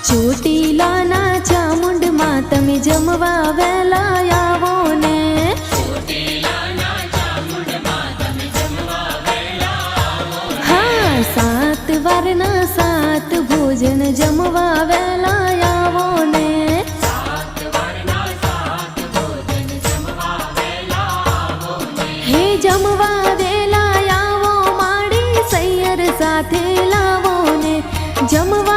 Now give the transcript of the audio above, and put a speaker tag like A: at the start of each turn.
A: ચોટીલાના ચામુંડમાં તમે જમવા વહેલા આવો ને. હા, 7 વારના 7 ભોજન જમવા વહેલા આવો ને. હે જમવા વેલા આવો, માડી સૈયર સાથે લાવો ને. જમવા